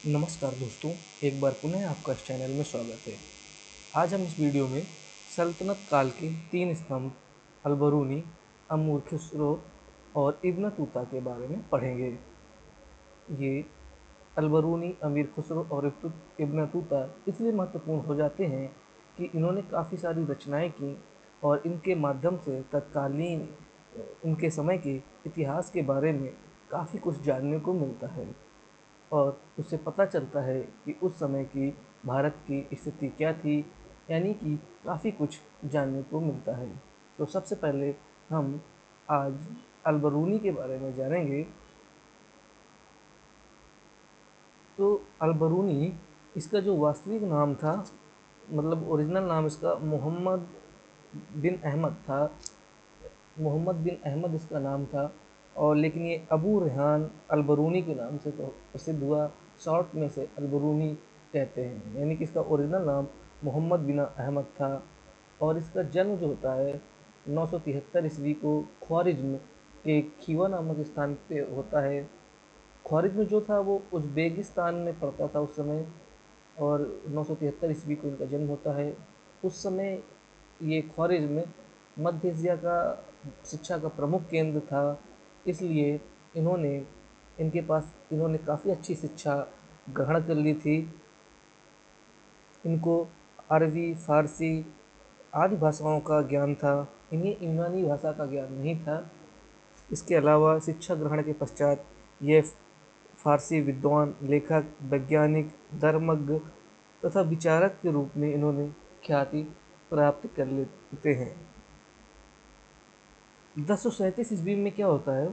नमस्कार दोस्तों, एक बार पुनः आपका इस चैनल में स्वागत है। आज हम इस वीडियो में सल्तनत काल के 3 स्तंभ अल-बरूनी, अमूर खुसरो और इब्न तूता के बारे में पढ़ेंगे। ये अल-बरूनी, अमीर खुसरो और इब्न तूता इसलिए महत्वपूर्ण हो जाते हैं कि इन्होंने काफ़ी सारी रचनाएं की और इनके माध्यम से तत्कालीन उनके समय के इतिहास के बारे में काफ़ी कुछ जानने को मिलता है और उससे पता चलता है कि उस समय की भारत की स्थिति क्या थी, यानी कि काफ़ी कुछ जानने को मिलता है। तो सबसे पहले हम आज अल-बरूनी के बारे में जानेंगे। तो अल-बरूनी, इसका जो वास्तविक नाम था, मतलब ओरिजिनल नाम इसका मोहम्मद बिन अहमद था। मोहम्मद बिन अहमद इसका नाम था, और लेकिन ये अबू रेहान अल-बरूनी के नाम से तो प्रसिद्ध हुआ। शॉर्ट में से अल-बरूनी कहते हैं, यानी कि इसका ओरिजिनल नाम मोहम्मद बिन अहमद था। और इसका जन्म जो होता है 973 ईस्वी को ख्वारिज्म के खीवा नामक स्थान पे होता है। ख्वारिज्म जो था वो उज़्बेकिस्तान में पड़ता था उस समय, और 973 ईस्वी को इनका जन्म होता है। उस समय ये ख्वारिज्म मध्य एशिया का शिक्षा का प्रमुख केंद्र था, इसलिए इन्होंने इन्होंने काफ़ी अच्छी शिक्षा ग्रहण कर ली थी। इनको अरबी, फ़ारसी आदि भाषाओं का ज्ञान था, इन्हें यूनानी भाषा का ज्ञान नहीं था। इसके अलावा शिक्षा ग्रहण के पश्चात ये फ़ारसी विद्वान, लेखक, वैज्ञानिक, धर्मज्ञ तथा विचारक के रूप में इन्होंने ख्याति प्राप्त कर लेते हैं। 1037 ईस्वी में क्या होता है?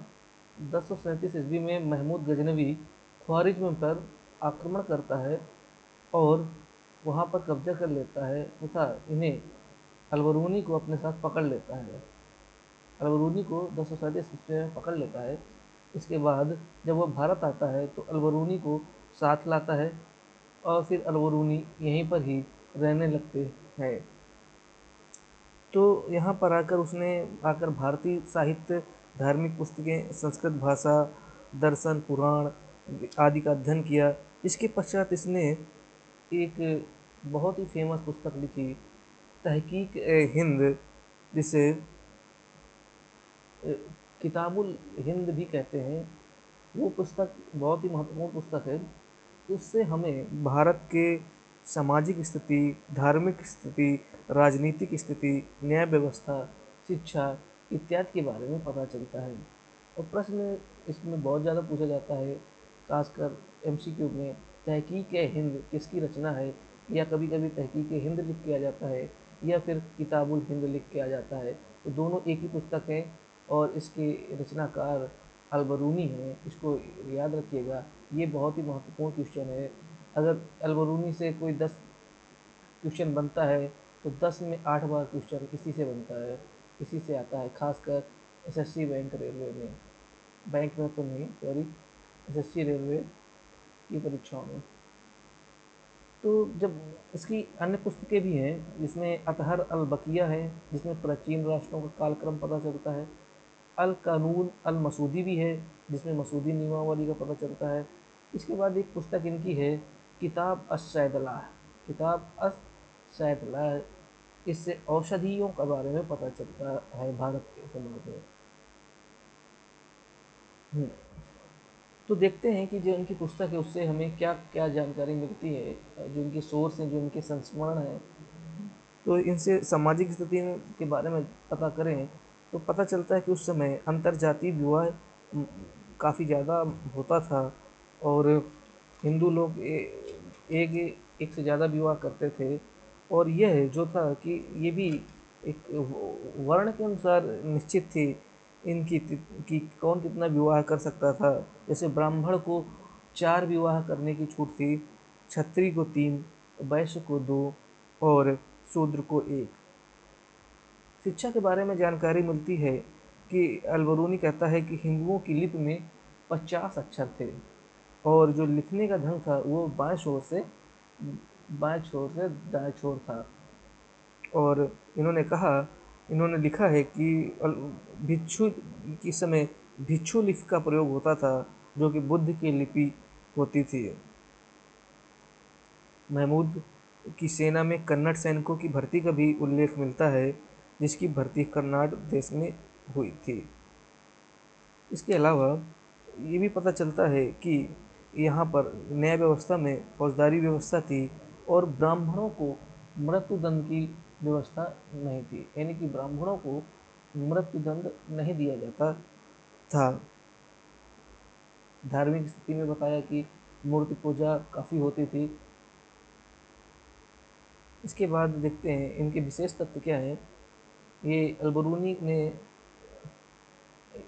1037 ईस्वी में महमूद गजनवी ख्वारिज्म पर आक्रमण करता है और वहाँ पर कब्जा कर लेता है तथा इन्हें अल-बरूनी को अपने साथ पकड़ लेता है। अल-बरूनी को 1037 ईस्वी में पकड़ लेता है। इसके बाद जब वह भारत आता है तो अल-बरूनी को साथ लाता है और फिर अल-बरूनी यहीं पर ही रहने लगते हैं। तो यहाँ पर आकर भारतीय साहित्य, धार्मिक पुस्तकें, संस्कृत भाषा, दर्शन, पुराण आदि का अध्ययन किया। इसके पश्चात इसने एक बहुत ही फेमस पुस्तक लिखी, तहकीक हिंद, जिसे किताबुल हिंद भी कहते हैं। वो पुस्तक बहुत ही महत्वपूर्ण पुस्तक है। उससे हमें भारत के सामाजिक स्थिति, धार्मिक स्थिति, राजनीतिक स्थिति, न्याय व्यवस्था, शिक्षा इत्यादि के बारे में पता चलता है। और प्रश्न इसमें बहुत ज़्यादा पूछा जाता है, खासकर एमसीक्यू में, तहकीक हिंद किसकी रचना है? या कभी कभी तहकीक हिंद लिख के आ जाता है या फिर किताबुल हिंद लिख के आ जाता है। तो दोनों एक ही पुस्तक है और इसके रचनाकार अल-बरूनी है। इसको याद रखिएगा, ये बहुत ही महत्वपूर्ण क्वेश्चन है। अगर अल-बरूनी से कोई 10 क्वेश्चन बनता है तो 10 में 8 बार क्वेश्चन इसी से बनता है, इसी से आता है, खासकर एसएससी बैंक रेलवे में, बैंक में तो नहीं, सॉरी, एसएससी रेलवे की परीक्षाओं में। तो जब इसकी अन्य पुस्तकें भी हैं, जिसमें अतहर अल-बकिया है, जिसमें प्राचीन राष्ट्रों का कालक्रम पता चलता है। अल कानून अल मसूदी भी है, जिसमें मसूदी नियमावली का पता चलता है। इसके बाद एक पुस्तक इनकी है, किताब अस-सैदलाह। किताब अस-सैदलाह, इससे औषधियों के बारे में पता चलता है भारत के समाज में। तो देखते हैं कि जो इनकी पुस्तक है उससे हमें क्या क्या जानकारी मिलती है, जो इनके सोर्स हैं, जो इनके संस्मरण हैं। तो इनसे सामाजिक स्थिति के बारे में पता करें तो पता चलता है कि उस समय अंतर्जातीय विवाह काफ़ी ज़्यादा होता था, और हिंदू लोग एक एक से ज़्यादा विवाह करते थे। और यह जो था कि ये भी एक वर्ण के अनुसार निश्चित थी इनकी कि कौन कितना विवाह कर सकता था। जैसे ब्राह्मण को 4 विवाह करने की छूट थी, क्षत्रिय को 3, वैश्य को 2 और शूद्र को 1। शिक्षा के बारे में जानकारी मिलती है कि अल-बरूनी कहता है कि हिंदुओं की लिपि में 50 अक्षर थे, और जो लिखने का ढंग था वो बाएं छोर से दाएं छोर था। और इन्होंने लिखा है कि भिक्षु के समय भिक्षु लिपि का प्रयोग होता था, जो कि बुद्ध की लिपि होती थी। महमूद की सेना में कन्नड़ सैनिकों की भर्ती का भी उल्लेख मिलता है, जिसकी भर्ती कर्नाटक देश में हुई थी। इसके अलावा ये भी पता चलता है कि यहाँ पर न्याय व्यवस्था में फौजदारी व्यवस्था थी और ब्राह्मणों को मृत्युदंड की व्यवस्था नहीं थी, यानी कि ब्राह्मणों को मृत्युदंड नहीं दिया जाता था। धार्मिक स्थिति में बताया कि मूर्ति पूजा काफ़ी होती थी। इसके बाद देखते हैं इनके विशेष तत्व क्या हैं। ये अलबरूनी ने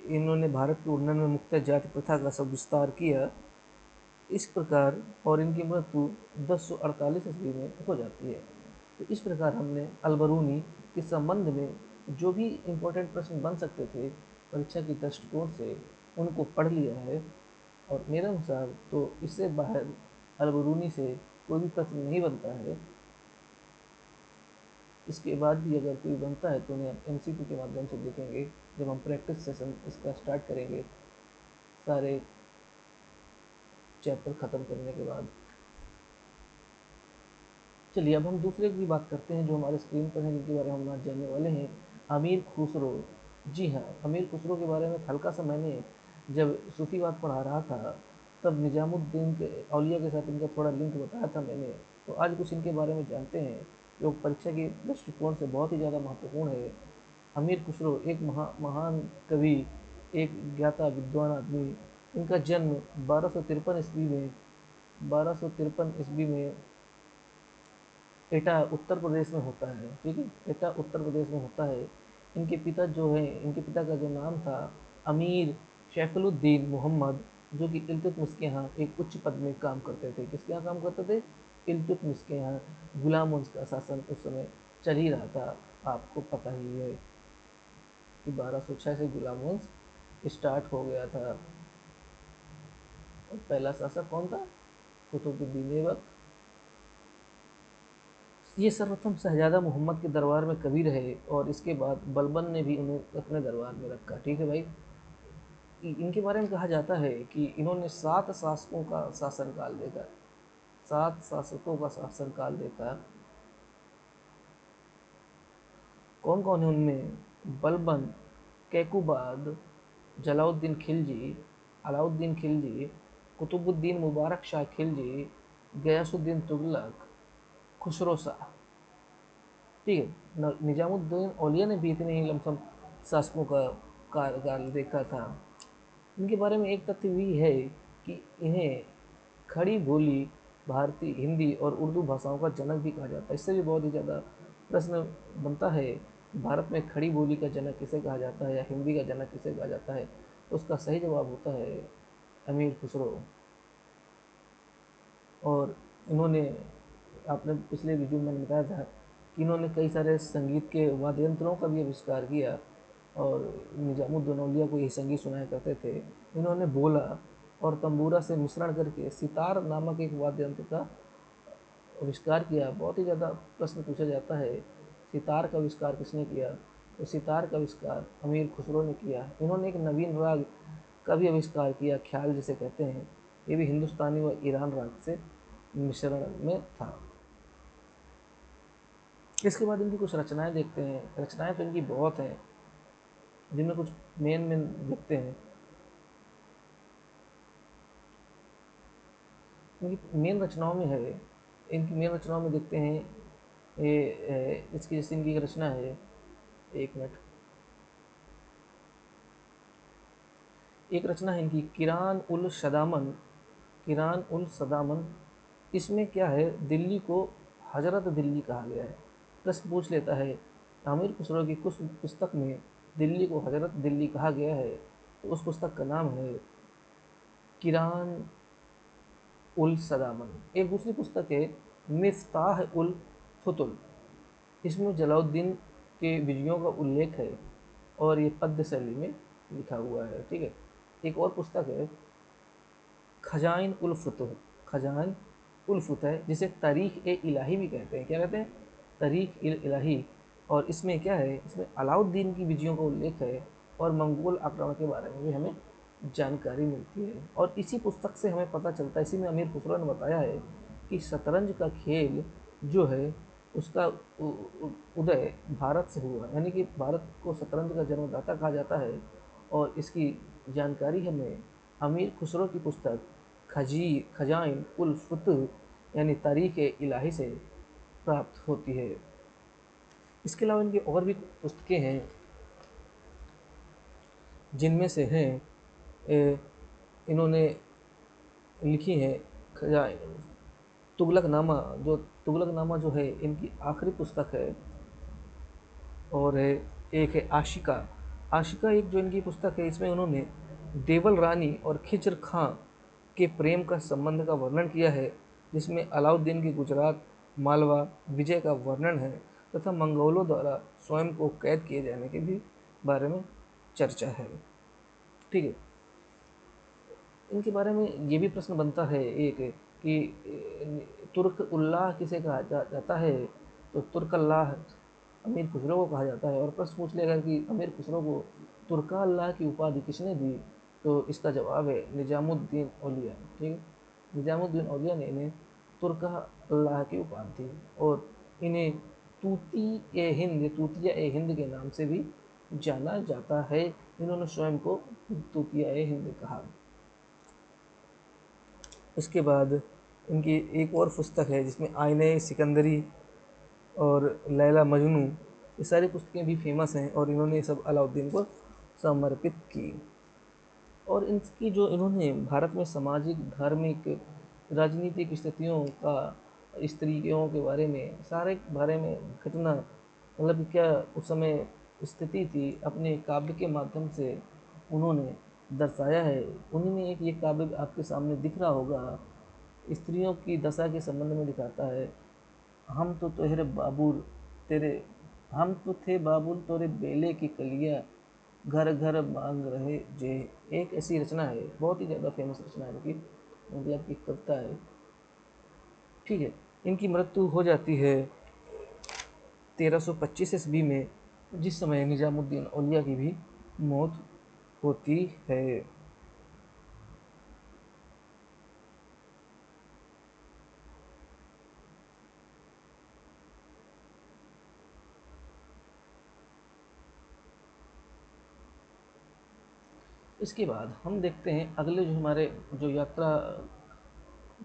इन्होंने भारत के उन्नयन में मुक्त जाति प्रथा का सब विस्तार किया इस प्रकार, और इनकी मृत्यु 1048 ईस्वी में हो जाती है। तो इस प्रकार हमने अलबरूनी के संबंध में जो भी इम्पोर्टेंट प्रश्न बन सकते थे परीक्षा के दृष्टिकोण से उनको पढ़ लिया है, और मेरे अनुसार तो इससे बाहर अलबरूनी से कोई भी प्रश्न नहीं बनता है। इसके बाद भी अगर कोई बनता है तो उन्हें हम MCQ के माध्यम से देखेंगे जब हम प्रैक्टिस सेशन इसका स्टार्ट करेंगे सारे चैप्टर ख़त्म करने के बाद। चलिए अब हम दूसरे की बात करते हैं जो हमारे स्क्रीन पर हैं, जिनके बारे में हम आज जानने वाले हैं। अमीर खुसरो। जी हाँ, अमीर खुसरो के बारे में हल्का सा मैंने जब सूफीवाद पढ़ा रहा था तब निजामुद्दीन के औलिया के साथ इनका थोड़ा लिंक बताया था मैंने। तो आज कुछ इनके बारे में जानते हैं जो परीक्षा के दृष्टिकोण से बहुत ही ज़्यादा महत्वपूर्ण है। अमीर खुसरो एक महान कवि, एक ज्ञाता विद्वान आदमी। इनका जन्म 1253 ईस्वी में एटा उत्तर प्रदेश में होता है। ठीक है, एटा उत्तर प्रदेश में होता है। इनके पिता जो हैं, इनके पिता का जो नाम था अमीर शैफुलुद्दीन मोहम्मद, जो कि इल्तुतमिश के यहाँ एक उच्च पद में काम करते थे। किसके यहाँ काम करते थे? इल्तुतमिश के यहाँ। गुलाम वंश का शासन उस समय चल ही रहा था, आपको पता ही है कि 1206 से गुलाम वंश स्टार्ट हो गया था। और पहला शासक कौन था? कुतुबुद्दीन ऐबक। ये सर्वप्रथम शहजादा मोहम्मद के दरबार में कवि रहे और इसके बाद बलबन ने भी उन्हें अपने दरबार में रखा। ठीक है भाई। इनके बारे में कहा जाता है कि इन्होंने 7 शासकों का शासनकाल देखा। 7 शासकों का शासनकाल देखा। कौन कौन है उनमें? बलबन, कैकुबाद, जलाउद्दीन खिलजी, अलाउद्दीन खिलजी, कुतुबुद्दीन मुबारक शाह खिलजी, गयासुद्दीन तुगलक, खुसरो शाह। ठीक है, निजामुद्दीन औलिया ने भी इतने ही लमसम शासकों का कार्यकाल देखा था। इनके बारे में एक तथ्य भी है कि इन्हें खड़ी बोली भारतीय हिंदी और उर्दू भाषाओं का जनक भी कहा जाता है। इससे भी बहुत ही ज़्यादा प्रश्न बनता है कि भारत में खड़ी बोली का जनक किसे कहा जाता है या हिंदी का जनक किसे कहा जाता है, तो उसका सही जवाब होता है अमीर खुसरो। और इन्होंने, आपने पिछले वीडियो में बताया था कि इन्होंने कई सारे संगीत के वाद्य यंत्रों का भी आविष्कार किया और निजामुद्दीन औलिया को यही संगीत सुनाया करते थे। इन्होंने बोला और तंबूरा से मिश्रण करके सितार नामक एक वाद्य यंत्र का आविष्कार किया। बहुत ही ज़्यादा प्रश्न पूछा जाता है सितार का आविष्कार किसने किया, तो सितार का आविष्कार अमीर खुसरो ने किया। इन्होंने एक नवीन राग का भी आविष्कार किया, ख्याल जिसे कहते हैं। ये भी हिंदुस्तानी व ईरान राग से मिश्रण में था। इसके बाद इनकी कुछ रचनाएं देखते हैं। रचनाएं तो इनकी बहुत हैं, जिनमें कुछ मेन देखते हैं। इनकी मेन रचनाओं में है, इनकी मेन रचनाओं में देखते हैं ये इसकी जैसे इनकी एक रचना है, एक मिनट, एक रचना है इनकी किरान उल सदामन। किरान उल सदामन, इसमें क्या है, दिल्ली को हजरत दिल्ली कहा गया है। प्रश्न पूछ लेता है आमिर खुसरो की कुछ पुस्तक में दिल्ली को हजरत दिल्ली कहा गया है, तो उस पुस्तक का नाम है किरान उल सदामन। एक दूसरी पुस्तक है मिफ्ताह उल फुतुल, इसमें जलाउद्दीन के विजयों का उल्लेख है और ये पद्य शैली में लिखा हुआ है। ठीक है, एक और पुस्तक है खजाइन उल फुतुह। खजाइन उल फुतह, जिसे तारीख ए इलाही भी कहते हैं। क्या कहते हैं? तारीख ए इलाही। और इसमें क्या है, इसमें अलाउद्दीन की विजयों का उल्लेख है और मंगोल आक्रमण के बारे में भी हमें जानकारी मिलती है। और इसी पुस्तक से हमें पता चलता है, इसी में अमीर खुसरो ने बताया है कि शतरंज का खेल जो है उसका उदय भारत से हुआ, यानी कि भारत को शतरंज का जन्मदाता कहा जाता है। और इसकी जानकारी हमें अमीर खुसरो की पुस्तक खजाइन उल फुतुह यानी तारीख इलाही से प्राप्त होती है। इसके अलावा इनकी और भी पुस्तकें हैं, जिनमें से हैं इन्होंने लिखी हैं तुगलकनामा जो है इनकी आखिरी पुस्तक है। और एक है आशिका। आशिका एक जो इनकी पुस्तक है, इसमें उन्होंने देवल रानी और खिचर खां के प्रेम का संबंध का वर्णन किया है, जिसमें अलाउद्दीन की गुजरात मालवा विजय का वर्णन है तथा मंगोलों द्वारा स्वयं को कैद किए जाने के भी बारे में चर्चा है। ठीक है, इनके बारे में ये भी प्रश्न बनता है एक कि तुर्क उल्लाह किसे कहा जाता है, तो तुर्क अल्लाह अमीर खुसरो को कहा जाता है। और प्रश्न पूछ लिया गया कि अमीर खुसरो को तुर्का अल्लाह की उपाधि किसने दी, तो इसका जवाब है निजामुद्दीन औलिया। ठीक है, निजामुद्दीन औलिया ने इन्हें तुर्का अल्लाह की उपाधि दी और इन्हें तूतिया ए हिंद के नाम से भी जाना जाता है। इन्होंने स्वयं को तूतिया ए हिंद कहा। इसके बाद इनकी एक और पुस्तक है जिसमें आईने सिकंदरी और लैला मजनू, ये सारी पुस्तकें भी फेमस हैं और इन्होंने सब अलाउद्दीन को समर्पित की। और इनकी जो इन्होंने भारत में सामाजिक धार्मिक राजनीतिक स्थितियों का, स्त्रियों के बारे में, सारे बारे में घटना, मतलब क्या उस समय स्थिति थी, अपने काव्य के माध्यम से उन्होंने दर्शाया है। उन्हीं में एक ये काव्य आपके सामने दिख रहा होगा, स्त्रियों की दशा के संबंध में दिखाता है। हम तो तेरे बाबुल तेरे हम तो थे बाबुल तोरे बेले की कलिया, घर घर मांग रहे जे। एक ऐसी रचना है, बहुत ही ज़्यादा फेमस रचना है इनकी, मतलब की कविता है। ठीक है, इनकी मृत्यु हो जाती है 1325 ईस्वी में, जिस समय निजामुद्दीन औलिया की भी मौत होती है। इसके बाद हम देखते हैं अगले जो हमारे जो यात्रा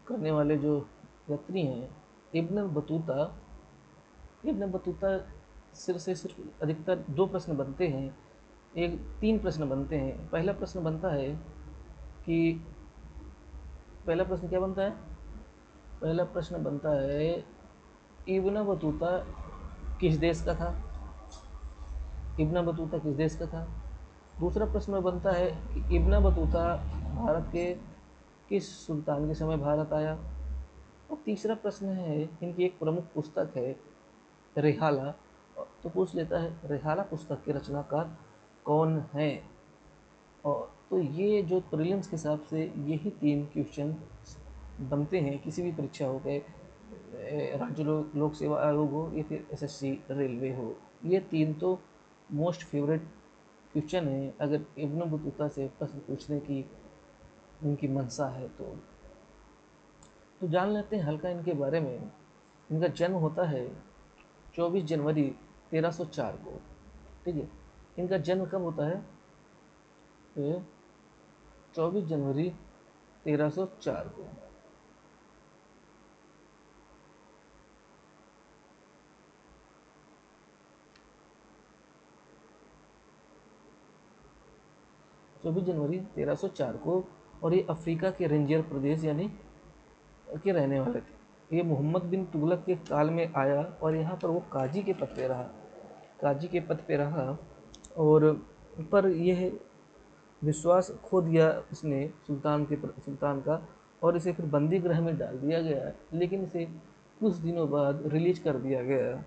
करने वाले जो यात्री हैं, इब्न बतूता। इब्न बतूता सिर्फ अधिकतर दो प्रश्न बनते हैं, एक तीन प्रश्न बनते हैं। पहला प्रश्न बनता है कि पहला प्रश्न क्या बनता है? पहला प्रश्न बनता है इब्न बतूता किस देश का था? इब्न बतूता किस देश का था? दूसरा प्रश्न बनता है कि इब्न बतूता भारत के किस सुल्तान के समय भारत आया? और तीसरा प्रश्न है, इनकी एक प्रमुख पुस्तक है रेहाला, तो पूछ लेता है रेहाला पुस्तक के रचनाकार कौन है? और तो ये जो प्रीलिम्स के हिसाब से यही तीन क्वेश्चन बनते हैं, किसी भी परीक्षा हो गए, राज्य लोक सेवा आयोग हो या फिर एसएससी रेलवे हो, ये तीन तो मोस्ट फेवरेट क्वेश्चन है अगर इब्न बतूता से प्रश्न पूछने की उनकी मंशा है तो जान लेते हैं हल्का इनके बारे में। इनका जन्म होता है 24 जनवरी 1304 को। ठीक है, इनका जन्म कब होता है? 24 जनवरी 1304 को। चौबीस जनवरी 1304 को, और ये अफ्रीका के रेंजर प्रदेश यानी के रहने वाले थे। ये मोहम्मद बिन तुगलक के काल में आया और यहाँ पर वो काजी के पद पे रहा, काजी के पद पे रहा। और पर यह विश्वास खो दिया इसने सुल्तान का, और इसे फिर बंदी गृह में डाल दिया गया, लेकिन इसे कुछ दिनों बाद रिलीज कर दिया गया।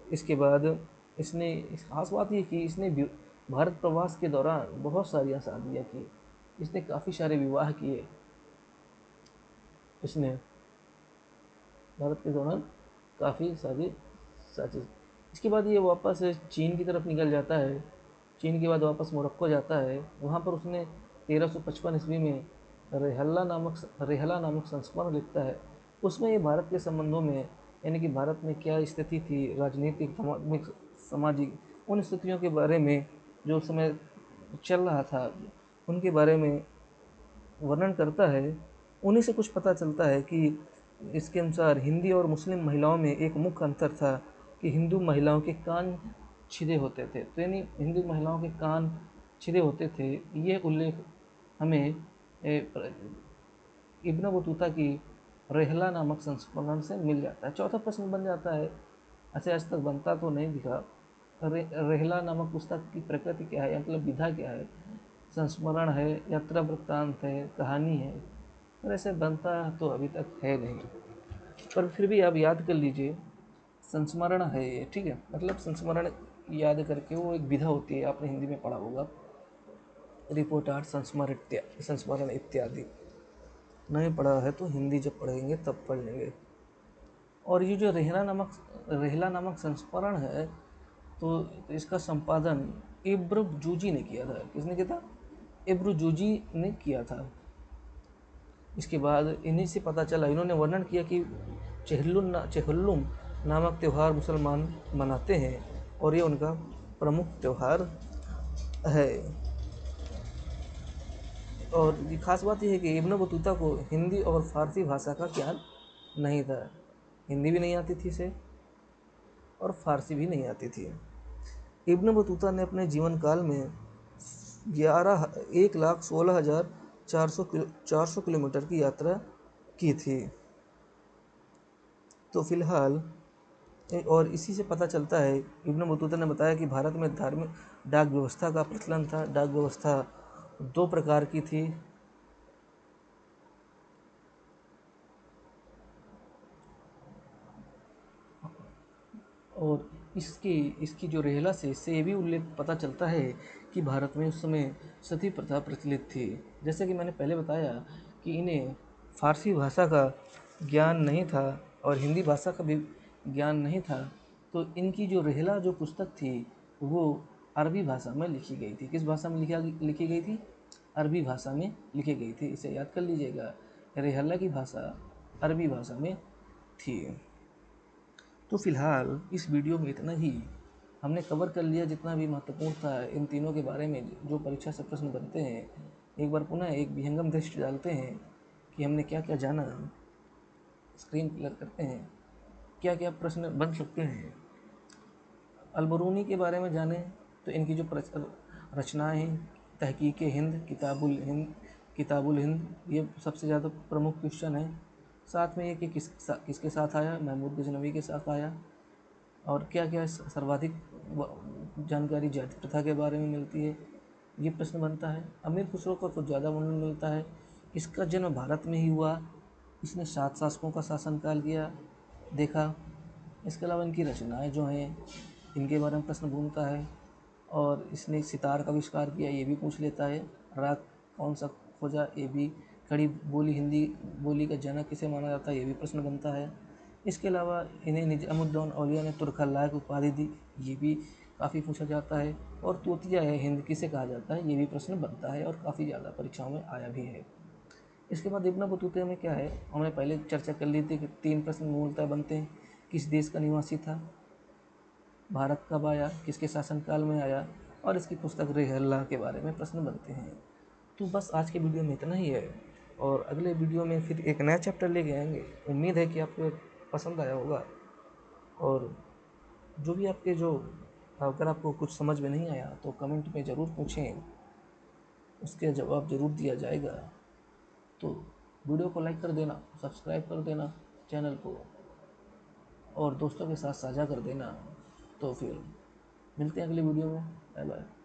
इसके बाद इसने खास बात ये कि इसने भारत प्रवास के दौरान बहुत सारी शादियाँ की, इसने काफ़ी सारे विवाह किए। इसने भारत के दौरान काफ़ी सारी साजिश। इसके बाद ये वापस चीन की तरफ निकल जाता है। चीन के बाद वापस मोरक्को जाता है। वहाँ पर उसने 1355 ईस्वी में रेहला नामक संस्मरण लिखता है, उसमें ये भारत के संबंधों में, यानी कि भारत में क्या स्थिति थी राजनीतिक, धार्मिक, सामाजिक, उन स्थितियों के बारे में जो उस समय चल रहा था उनके बारे में वर्णन करता है। उन्हीं से कुछ पता चलता है कि इसके अनुसार हिंदी और मुस्लिम महिलाओं में एक मुख्य अंतर था कि हिंदू महिलाओं के कान छिदे होते थे। तो यानी हिंदू महिलाओं के कान छिदे होते थे, ये उल्लेख हमें इब्न बतूता की रेहला नामक संस्करण से मिल जाता है। चौथा प्रश्न बन जाता है, ऐसे आज तक बनता तो नहीं दिखा, रेहला नामक पुस्तक की प्रकृति क्या है, मतलब विधा क्या है, संस्मरण है, यात्रा वृत्तांत है, कहानी है। पर ऐसे बनता तो अभी तक है नहीं, पर फिर भी आप याद कर लीजिए, संस्मरण है ये, ठीक है। मतलब संस्मरण याद करके, वो एक विधा होती है, आपने हिंदी में पढ़ा होगा, रिपोर्ट आर्ट, संस्मरण इत्यादि। नहीं पढ़ा है तो हिंदी जब पढ़ेंगे तब पढ़ लेंगे। और ये जो रेहला नामक संस्मरण है, तो इसका संपादन इब्र जूजी ने किया था। किसने किया था? इब्र जूजी ने किया था। इसके बाद इन्हीं से पता चला, इन्होंने वर्णन किया कि चेहल्लुम नामक त्यौहार मुसलमान मनाते हैं और ये उनका प्रमुख त्यौहार है। और ये खास बात यह है कि इब्न बतूता को हिंदी और फारसी भाषा का ज्ञान नहीं था। हिंदी भी नहीं आती थी इसे और फारसी भी नहीं आती थी। इब्न बतूता ने अपने जीवन काल में 1,16,400 किलोमीटर की यात्रा की थी। तो फिलहाल, और इसी से पता चलता है, इब्न बतूता ने बताया कि भारत में धार्मिक डाक व्यवस्था का प्रचलन था। डाक व्यवस्था 2 प्रकार की थी। और इसकी इसकी जो रेहला से, इससे ये भी उल्लेख पता चलता है कि भारत में उस समय सती प्रथा प्रचलित थी। जैसे कि मैंने पहले बताया कि इन्हें फारसी भाषा का ज्ञान नहीं था और हिंदी भाषा का भी ज्ञान नहीं था। तो इनकी जो रेहला जो पुस्तक थी वो अरबी भाषा में लिखी गई थी। किस भाषा में लिखी गई थी? अरबी भाषा में लिखी गई थी। इसे याद कर लीजिएगा, रेहला की भाषा अरबी भाषा में थी। तो फिलहाल इस वीडियो में इतना ही हमने कवर कर लिया, जितना भी महत्वपूर्ण था इन तीनों के बारे में जो परीक्षा से प्रश्न बनते हैं। एक बार पुनः एक विहंगम दृष्टि डालते हैं कि हमने क्या क्या जाना, स्क्रीन क्लियर करते हैं, क्या क्या प्रश्न बन सकते हैं। अलबरूनी के बारे में जाने तो इनकी जो रचनाएँ हैं, तहकीक हिंद, किताबुल हिंद, ये सबसे ज़्यादा प्रमुख क्वेश्चन है। साथ में ये कि किसके साथ आया, महमूद गजनवी के साथ आया। और क्या क्या सर्वाधिक जानकारी जाति प्रथा के बारे में मिलती है, ये प्रश्न बनता है। अमीर खुसरो का कुछ ज़्यादा वर्णन मिलता है, इसका जन्म भारत में ही हुआ, इसने 7 शासकों का शासनकाल किया, देखा। इसके अलावा इनकी रचनाएं जो हैं, इनके बारे में प्रश्न घूमता है। और इसने सितार का आविष्कार किया, ये भी पूछ लेता है। राग कौन सा खोजा, ये भी। खड़ी बोली, हिंदी बोली का जनक किसे माना जाता है, ये भी प्रश्न बनता है। इसके अलावा इन्हें निजामुद्दौला औलिया ने तुर्क लायक उपाधि दी, ये भी काफ़ी पूछा जाता है। और तोतिया है हिंद किसे कहा जाता है, ये भी प्रश्न बनता है और काफ़ी ज़्यादा परीक्षाओं में आया भी है। इसके बाद इब्न बतूता में क्या है, हमने पहले चर्चा कर ली थी कि 3 प्रश्न मूलतः बनते हैं। किस देश का निवासी था, भारत कब आया, किसके शासनकाल में आया, और इसकी पुस्तक रेहल्ला के बारे में प्रश्न बनते हैं। तो बस आज के वीडियो में इतना ही है, और अगले वीडियो में फिर एक नया चैप्टर लेके आएंगे। उम्मीद है कि आपको पसंद आया होगा। और जो भी आपके जो अगर आपको कुछ समझ में नहीं आया तो कमेंट में ज़रूर पूछें, उसके जवाब ज़रूर दिया जाएगा। तो वीडियो को लाइक कर देना, सब्सक्राइब कर देना चैनल को, और दोस्तों के साथ साझा कर देना। तो फिर मिलते हैं अगले वीडियो में। Bye bye.